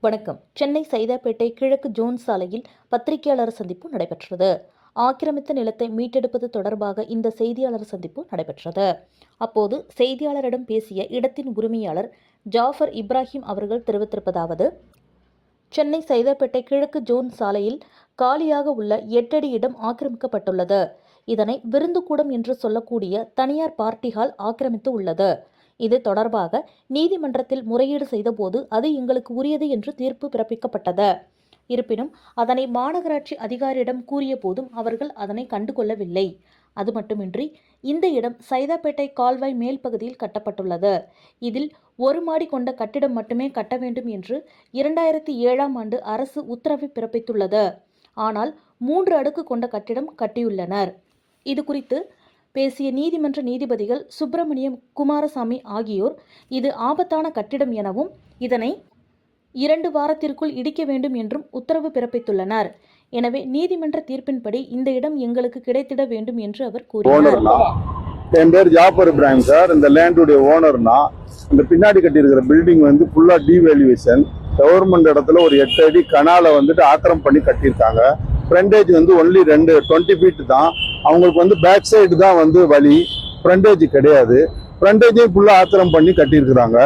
வணக்கம். சென்னை சைதாப்பேட்டை கிழக்கு ஜோன் சாலையில் பத்திரிகையாளர் சந்திப்பு நடைபெற்றது. ஆக்கிரமித்த நிலத்தை மீட்டெடுப்பது தொடர்பாக இந்த செய்தியாளர் சந்திப்பு நடைபெற்றது. அப்போது செய்தியாளரிடம் பேசிய இடத்தின் உரிமையாளர் ஜாஃபர் இப்ராஹிம் அவர்கள் தெரிவித்திருப்பதாவது: சென்னை சைதாப்பேட்டை கிழக்கு ஜோன் சாலையில் காலியாக உள்ள 8 அடி இடம் ஆக்கிரமிக்கப்பட்டுள்ளது. இதனை விருந்துக்கூடம் என்று சொல்லக்கூடிய தனியார் பார்ட்டி ஹால் ஆக்கிரமித்து உள்ளது. இது தொடர்பாக நீதிமன்றத்தில் முறையீடு செய்தபோது அது எங்களுக்கு உரியது என்று தீர்ப்பு பிறப்பிக்கப்பட்டது. இருப்பினும் அதனை மாநகராட்சி அதிகாரியிடம் கூறிய போதும் அவர்கள் அதனை கண்டுகொள்ளவில்லை. அது மட்டுமின்றி இந்த இடம் சைதாப்பேட்டை கால்வாய் மேல் பகுதியில் கட்டப்பட்டுள்ளது. இதில் 1 மாடி கொண்ட கட்டிடம் மட்டுமே கட்ட வேண்டும் என்று 2007ஆம் ஆண்டு அரசு உத்தரவு பிறப்பித்துள்ளது. ஆனால் 3 அடுக்கு கொண்ட கட்டிடம் கட்டியுள்ளனர். இது குறித்து பேசிய நீதிமன்ற நீதிபதிகள் சுப்பிரமணியம், குமாரசாமி ஆகியோர் இது ஆபத்தான கட்டிடம் எனவும் இதனை 2 வாரத்திற்குள் இடிக்க வேண்டும் என்றும் உத்தரவு பிறப்பித்துள்ளனர். எனவே நீதிமன்ற தீர்ப்பின்படி இந்த இடம் எங்களுக்கு கிடைத்திட வேண்டும் என்று அவர் கூறினார். என் பேர் ஜாஃபர் இப்ராஹிம் சார். இந்த லேண்டுடைய ஓனர்னா இந்த பின்னாடி கட்டியிருக்கிற பில்டிங் வந்து ஃபுல்லா டீவேல்யூவேஷன். கவர்மெண்ட் இடத்துல ஒரு 8 அடி கனால வந்துட்டு ஆக்கிரம் பண்ணி கட்டியிருக்காங்க. ஃப்ரண்டேஜ் வந்து ஒன்லி 20 ஃபீட் தான். அவங்களுக்கு வந்து பேக் சைடு தான் வந்து வழி, ஃப்ரண்டேஜ் கிடையாது. ஃப்ரண்டேஜையும் ஃபுல்லாக ஆத்திரம் பண்ணி கட்டியிருக்கிறாங்க.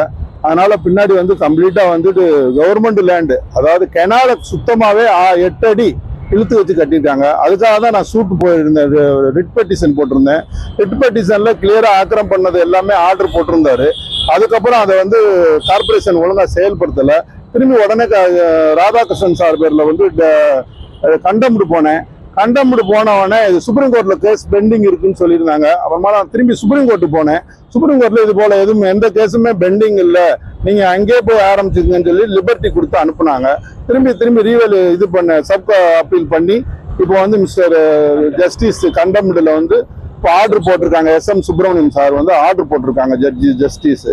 அதனால பின்னாடி வந்து கம்ப்ளீட்டா வந்துட்டு கவர்மெண்ட் லேண்டு, அதாவது கெனால சுத்தமாவே 8 அடி இழுத்து வச்சு கட்டியிருக்காங்க. அதுக்காக தான் நான் சூட்டு போயிருந்தேன், ரிட் பெட்டிஷன் போட்டிருந்தேன். ரிட் பெட்டிஷன்ல கிளியரா ஆக்கிரம் பண்ணது எல்லாமே ஆர்டர் போட்டிருந்தாரு. அதுக்கப்புறம் அதை வந்து கார்பரேஷன் ஒழுங்கா செயல்படுத்தல. திரும்பி உடனே ராதாகிருஷ்ணன் சார் பேர்ல வந்து கண்டம்டு போனேன். கண்டம்டு போனவொடனே இது சுப்ரீம் கோர்ட்ல கேஸ் பெண்டிங் இருக்குன்னு சொல்லியிருந்தாங்க. அப்புறமா நான் திரும்பி சுப்ரீம் கோர்ட்டு போனேன். சுப்ரீம் கோர்ட்ல இது போல எதுவும் எந்த கேஸுமே பெண்டிங் இல்லை, நீங்க அங்கேயே போய் ஆரம்பிச்சுங்கன்னு சொல்லி லிபர்ட்டி கொடுத்து அனுப்புனாங்க. திரும்பி ரீவல் இது பண்ண சப் அப்பீல் பண்ணி இப்போ வந்து மிஸ்டர் ஜஸ்டிஸ் கண்டம்டுல வந்து இப்போ ஆர்டர் போட்டிருக்காங்க. SM சுப்பிரமணியம் சார் வந்து ஆர்டர் போட்டிருக்காங்க. ஜஸ்டிஸ்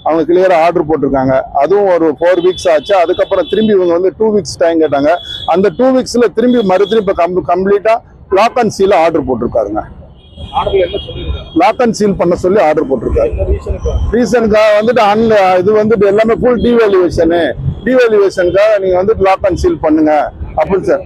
அவங்க கிளியரா ஆர்டர் போட்டிருக்காங்க. அதுவும் ஒரு 4 வீக்ஸ் ஆச்சு. அதுக்கப்புறம் திரும்பி இவங்க வந்து 2 வீக்ஸ் டைம் கேட்டாங்க. அந்த 2 வீக்ஸ்ல திரும்பி இப்போ கம்ப்ளீட்டா லாக் அண்ட் சீல் ஆர்டர் போட்டிருக்காருங்க. லாக் அண்ட் சீல் பண்ண சொல்லி ஆர்டர் போட்டிருக்காரு. ரீசனுக்காக வந்துட்டு இது வந்துட்டு எல்லாமே ஃபுல் டீவேல்யூவேஷனுக்காக நீங்க வந்துட்டு லாக் அண்ட் சீல் பண்ணுங்க அப்படின்னு சார்.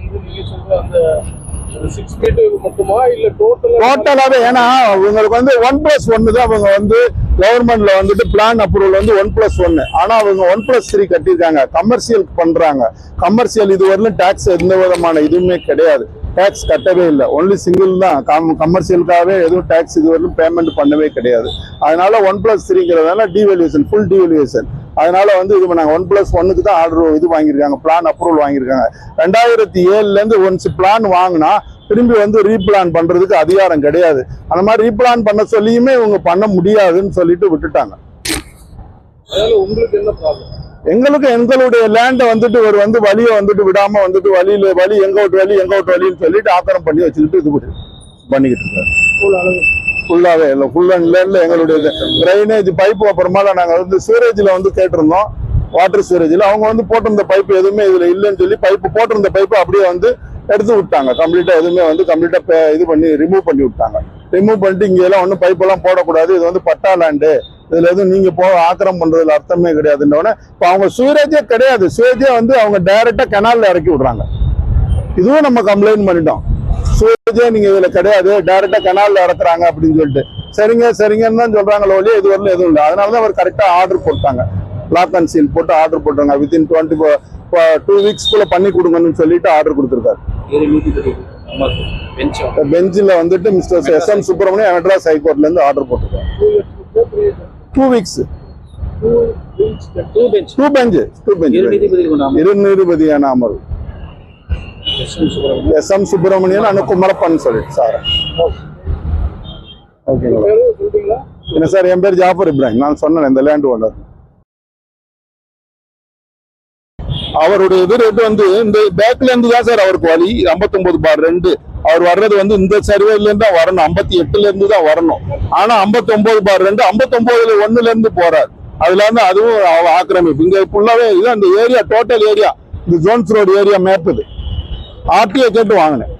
டோட்டலாவே ஏன்னா இவங்களுக்கு வந்து 1+1 தான். அவங்க வந்து கவர்மெண்ட்ல வந்துட்டு பிளான் அப்ரூவல் வந்து 1+1. ஆனா அவங்க 1+3 கட்டியிருக்காங்க. கமர்ஷியல் பண்றாங்க. கமர்ஷியல் இதுவரையிலும் டாக்ஸ் எந்த விதமான இதுவுமே கிடையாது. டாக்ஸ் கட்டவே இல்லை. ஒன்லி சிங்கிள் தான். கமர்ஷியலுக்காகவே எதுவும் டாக்ஸ் இதுவரையிலும் பேமெண்ட் பண்ணவே கிடையாது. அதனால 1+3ங்கிறதுனால டீவேல்யூவேஷன், ஃபுல் டீவேல்யூவேஷன். அதனால வந்து இது நாங்கள் 1+1க்கு தான் ஆர்டர் இது வாங்கியிருக்காங்க, பிளான் அப்ரூவல் வாங்கியிருக்காங்க. 2007ல இருந்து ஒன்ஸ் பிளான் வாங்கினா திரும்பி வந்து ரீபிளான் பண்றதுக்கு அதிகாரம் கிடையாது. அந்த மாதிரி ரீபிளான் பண்ண சொல்லியுமே இவங்க பண்ண முடியாதுன்னு சொல்லிட்டு விட்டுட்டாங்க. உங்களுக்கு என்ன ப்ராப்ளம்? எங்களுடைய லேண்டை வந்துட்டு ஒரு வந்து வழியை வந்துட்டு விடாம வந்துட்டு வழி எங்க விட்டு வழின்னு சொல்லிட்டு ஆக்கிரம் பண்ணி வச்சுக்கிட்டு இது பண்ணிக்கிட்டு இருக்காரு. ஃபுல்லாவே இல்லை, ஃபுல் அண்ட் இல்லை. எங்களுடைய ட்ரைனேஜ் பைப்பு அப்புறமா நாங்கள் வந்து சீவரேஜில் வந்து கேட்டிருந்தோம், வாட்டர் சீவரேஜில். அவங்க வந்து போட்டிருந்த பைப்பு எதுவுமே இதுல இல்லைன்னு சொல்லி போட்டிருந்த பைப்பு அப்படியே வந்து எடுத்து விட்டாங்க. கம்ப்ளீட்டா எதுவுமே வந்து கம்ப்ளீட்டா இது பண்ணி ரிமூவ் பண்ணி விட்டாங்க. ரிமூவ் பண்ணிட்டு இங்க எல்லாம் ஒன்றும் பைப்பெல்லாம் போடக்கூடாது, இது வந்து பட்டா லேண்டு, இதுல எதுவும் நீங்க ஆக்கிரம் பண்றதுல அர்த்தமே கிடையாதுன்னு இப்போ அவங்க சூரேஜே கிடையாது. சூரேஜே வந்து அவங்க டைரக்டா கெனால்ல இறக்கி விடுறாங்க. இதுவும் நம்ம கம்ப்ளைண்ட் பண்ணிட்டோம். சூரேஜே நீங்க இதுல கிடையாது, டைரக்டா கெனால்ல இறக்குறாங்க அப்படின்னு சொல்லிட்டு சரிங்கன்னு தான் சொல்றாங்களோ ஒழிய இது வரல எதுவும் இல்லை. அதனாலதான் அவர் கரெக்டா ஆர்டர் போட்டாங்க. லாக் அண்ட் சீல் போட்டு ஆர்டர் போட்டாங்க. வித்தின் 2 வீக்ஸ்க்குள்ள பண்ணி கொடுங்கன்னு சொல்லிட்டு ஆர்டர் கொடுத்துருக்காரு. பெஞ்சில் வந்துட்டு மிஸ்டர் SM சுப்பிரமணியம் மெட்ராஸ் ஹைகோர்ட்ல இருந்து ஆர்டர் போட்டிருக்காரு. 2 வீக்ஸ் 2 பெஞ்ச் இரு நீதிபதியான அமர்வு SM சுப்பிரமணியன் குமரப்பன் சொல்லிட்டு சார். ஓகேங்களா? என்ன சார், என் பேர் ஜாஃபர் இப்ராஹிம். நான் சொன்னேன் இந்த லேண்ட் ஓனர். அவருடைய இது ரேட்டு வந்து இந்த பேக்ல இருந்து தான் சார் அவருக்கு வழி. 59/2 அவர் வர்றது வந்து இந்த சர்வேல இருந்து தான் வரணும், 58ல இருந்து தான் வரணும். ஆனா 59/2 59/1ல இருந்து போறாரு. அதுல இருந்து அதுவும் ஆக்கிரமிப்பு. இங்க ஃபுல்லாவே இது அந்த ஏரியா, டோட்டல் ஏரியா, இந்த ஜோன்ஸ் ரோடு ஏரியா மேப் இது. RTO கேட்டு வாங்கினேன்.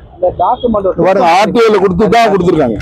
RTOல கொடுத்து தான் கொடுத்துருக்காங்க.